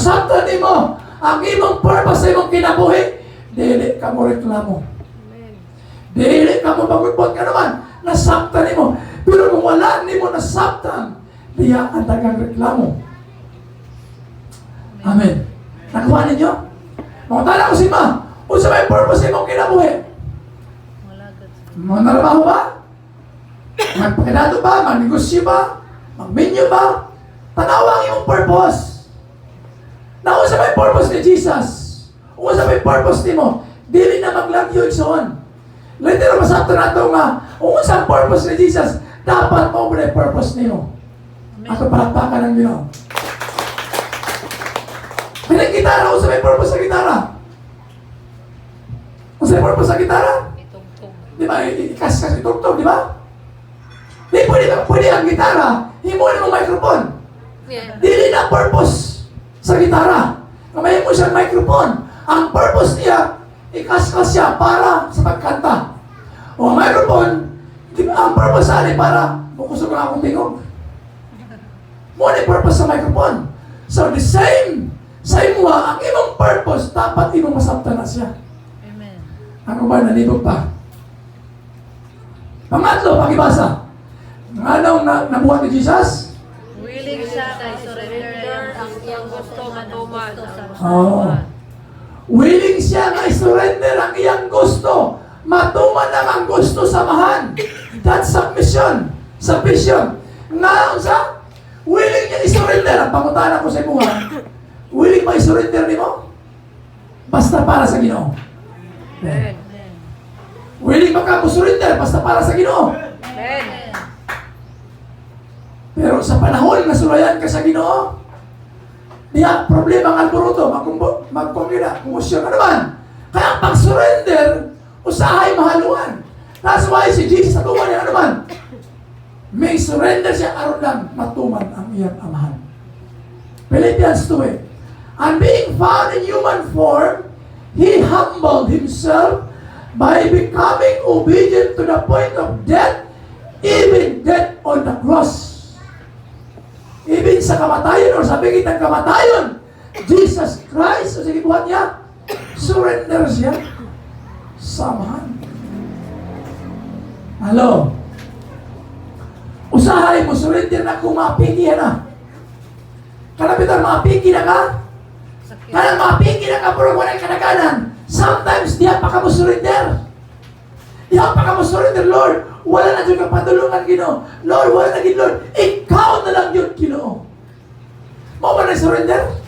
Saktan nimo ang imong purpose sa imong kinabuhi, dili ka mo reklamo. Dili ka mo bagutbot ka naman, nasaktan nimo. Pero kung wala nimo nasaktan, diya ang dagang reklamo. Amen. Nakuha ninyo? Mga tala ko si Ma, kung sa may purpose sa imong kinabuhi, mga narabaho ba? Magpakilado ba? Magnegosyo ba? Magmenyo ba? Tanawa ang imong purpose. Na kung sa may purpose ni Jesus, kung sa may purpose ni mo, dili na maglagyo iksoon. Later, masakto na ito nga, kung sa purpose ni Jesus, dapat mo na purpose niyo. Ato palakpakan ng Ginoo. Pinag-gitara, kung sa may purpose sa gitara. Kung sa may purpose sa gitara, di ba, ikas-kas itugtog, di ba? Di pwede ang gitara, himuin mo microphone. Dili na purpose sa gitara. Kamay mo siya microphone. Ang purpose niya, ikas-kas siya para sa pagkanta. O ang microphone, ang purpose niya para bukusog ang akong tingog. Mo ang purpose sa microphone. So the same, sa imo, ang imong purpose, dapat imong masabtan na siya. Amen. Ano ba, nanibog pa? Pangatlo, pakibasa. Anong nabuhat ni Jesus? Willing siya kay surrender ang iyang gusto matuman. Willing siya nga i-surrender ang iyang gusto. Matuman lang ang gusto samahan. That's submission. Submission. Nga, sa willing niya i-surrender. Ang pangutanan ko sa imuha. Willing ba i-surrender ni mo? Basta para sa Ginoo. Amen. Willing ba ka surrender basta para sa Ginoo? Amen. Pero sa panahon na sulayan ka sa Ginoo, diya, problema ang alburuto, magkumusyon ka naman. Kaya ang pag-surrender, usahay mahaluan. That's why si Jesus sa tuman niya naman. May surrender siya, aron lang matuman ang iyang amahan. Philippians 2. And being found in human form, He humbled Himself by becoming obedient to the point of death, even death on the cross. Even sa kamatayon o sa bigit ng kamatayon, Jesus Christ, o sige buhat niya, surrender siya. Samahan. Hello? Usahay mo, surrender na kung mapiki na. Kanabitan, mapiki na ka? Kaya mapiki na ka, pero wala kanaganan. Sometimes, diya pa ka mo surrender. Diya pa ka mo surrender, Lord. Wala na dyan kang patulungan, Ginoo. Lord, wala na, Lord. Ikaw na lang yun, Ginoo. Mo ba na surrender?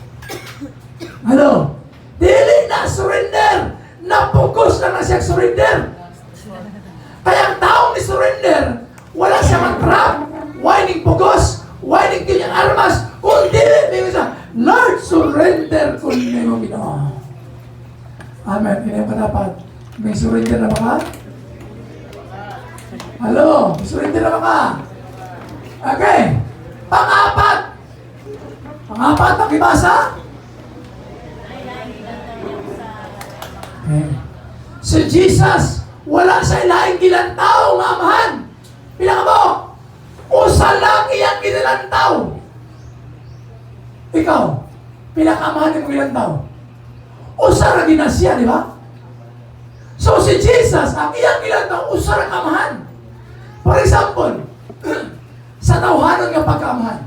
Ano? Dili na surrender. Napokus na na siya surrender. Kaya ang taong ni surrender, wala siya mag-trap, whining pugos, whining kanyang armas, kung dili, may siya, Lord, surrender kung hindi mo Ginoo. Amen. Hindi pa dapat. May surrender na ba ka? Hello? May surrender na ba ka? Okay. Pang-apat. Pang-apat, pakibasa. Okay. Si Jesus, wala sa ilaing gilantaw nga amahan. Pila ka mo? Usa lang iyang gilantaw. Ikaw, pila ka amahan yung gilantaw? Usa ra ginasya, di ba? So si Jesus, ang iyang gilantaw, usa ra kamahan. For example, sa tawhanon nga pagkaamahan.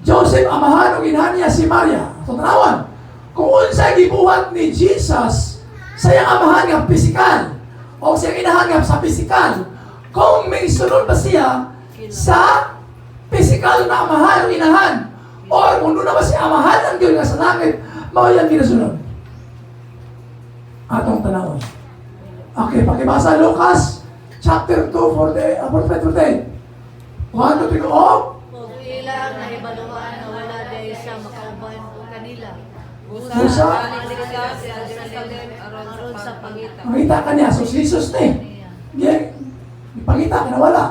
Joseph amahan o ginhan niya si Maria. So tanawan, kung unsay gibuhat ni Jesus sa iyang amahan nga pisikal o sa iyang inahan nga sa pisikal, kung may sunod pa siya sa pisikal na amahan o inahan, or kung doon naman si amahan ang Diyos nga sa langit, mao yang ginasunod. Atong tanawan. Okay, pakibasa Lucas chapter 2 for the 1, 2, 3, go. Kung ilang na ibaluan na wala dahil sa makauban o kanila. Busa. Aron sa pangitan. Makita ka niya, so Jesus na eh. Yeah. Ipangita ka na wala.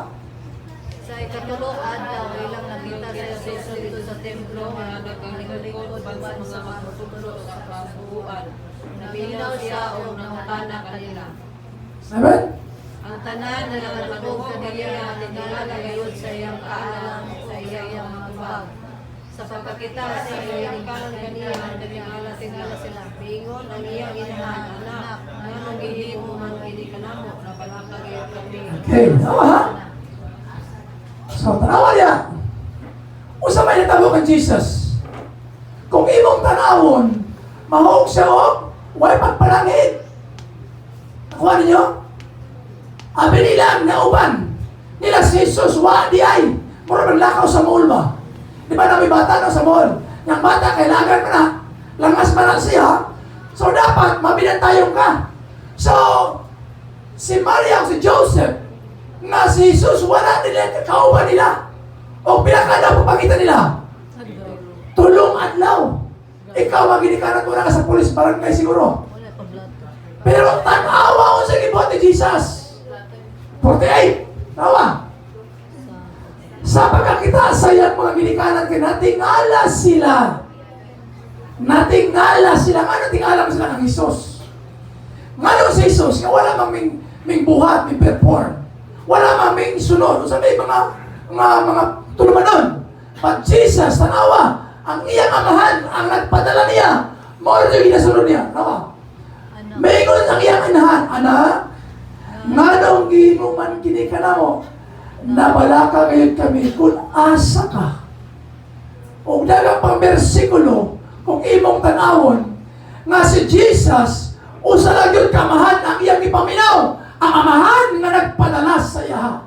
Sa ikatulong adlaw, ilang nakita sa Jesus dito sa templo nga nagkalingkod banban sa magtutulog sa pagbuuan. Naminaw siya o nangutana kanila. Amen? Ang tanan na nakatulog kanila tingala gayud sa iyang kaalam sa iyang mga tubag. Sa pagkakita sa iyang kanon kaniya tingala sila bingon ang iyang inahan anak nganong gihimo mo man kini kanamo na palakag kami. Okay, tama ha? So, tanawa niya. Usa may natabo kang Jesus. Kung imong tanawon, mahog siya o, way pagpalangit. Nakuha ninyo? Abi nila ang nauban. Nila si Jesus, wa di ay. Mura maglakaw sa mall ba? Di ba na may bata na sa mall? Yung bata, kailangan mo na. Langas man lang siya. So, dapat, mabinantayong ka. So, si Maria o si Joseph, nga si Jesus, wala nila kauban nila. O pinakalaw papagitan nila. Tulong adlaw. Ikaw, maginikaran mo na ka sa police barangay siguro. Wala pa blato. Pero tanawa ko sa gibot ni Jesus. 48. Tawa. Sa pagkakita sa iyang mga ginikanan kay natingala sila. Natingala sila. Ano tingala mo sila ng Jesus? Ngano si Jesus? Nga wala mang ming buhat, ming perform. Wala mang ming sunod. Sabi mga tulumanon. But Jesus, tanawa, ang iyang amahan, ang nagpadala niya, moro yung ginasunod niya. Tawa. Mayroon ang iyang inahan. Anak, nganong gihimo man kinikana mo, nabalaka ngayon kami kung asa ka. O dagang pang bersikulo, kung imong tanawon, nga si Jesus, usa lang yun kamahan ang iyang ipaminaw, ang amahan nga nagpadala sa iya.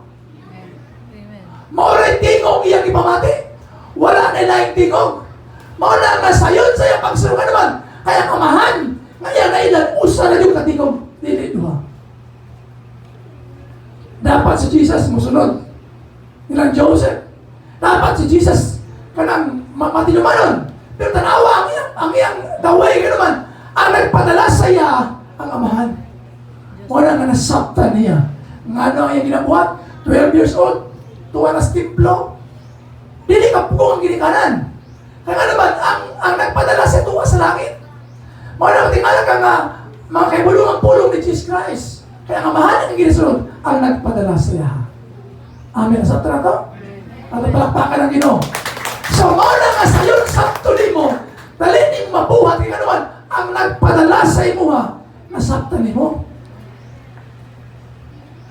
Amen. Mao'y tingog iyang ipamati. Wala nila yung tingog. Mauna nga sayon sa iyang pagsulungan naman. Kaya kamahan, nga iyang nailan, usa lang yung katingog. Dili duha. Dapat si Jesus musunod. Nilang Joseph. Dapat si Jesus kanang matinumanon. Pero tanawa ang iyang daway ka naman. Ang nagpadala sa iya ang amahan. Wala nga nasabta niya. Nga ano ang iyang ginabuhat? 12 years old. Tuwa na sa templo. Dili ka pugong ang ginikanan. Kaya naman, ang nagpadala sa tuwa sa langit. Wala tingala ka nga mga kaibulungang pulong ni Jesus Christ. Kaya ang amahan ang ginasunod ang nagpadala sa iya. Amen. Sabta na to? At palakpakan ng Ginoo. So, mauna nga sa yun, sabto ni mo, dalining mabuhat ka naman, ang nagpadala sa imo ha, nasabta ni mo.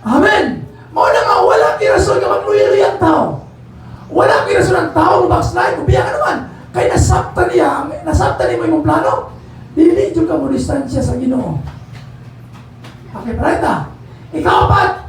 Amen. Mauna nga, walang irason ka magluya-luya ang tao. Walang irason ang tao, backslide, ubiya ka naman. Kaya nasabta niya, nasabta ni mo yung plano, dili dyan ka mo distansya sa Ginoo. Okay, right ha? Ikaw pa,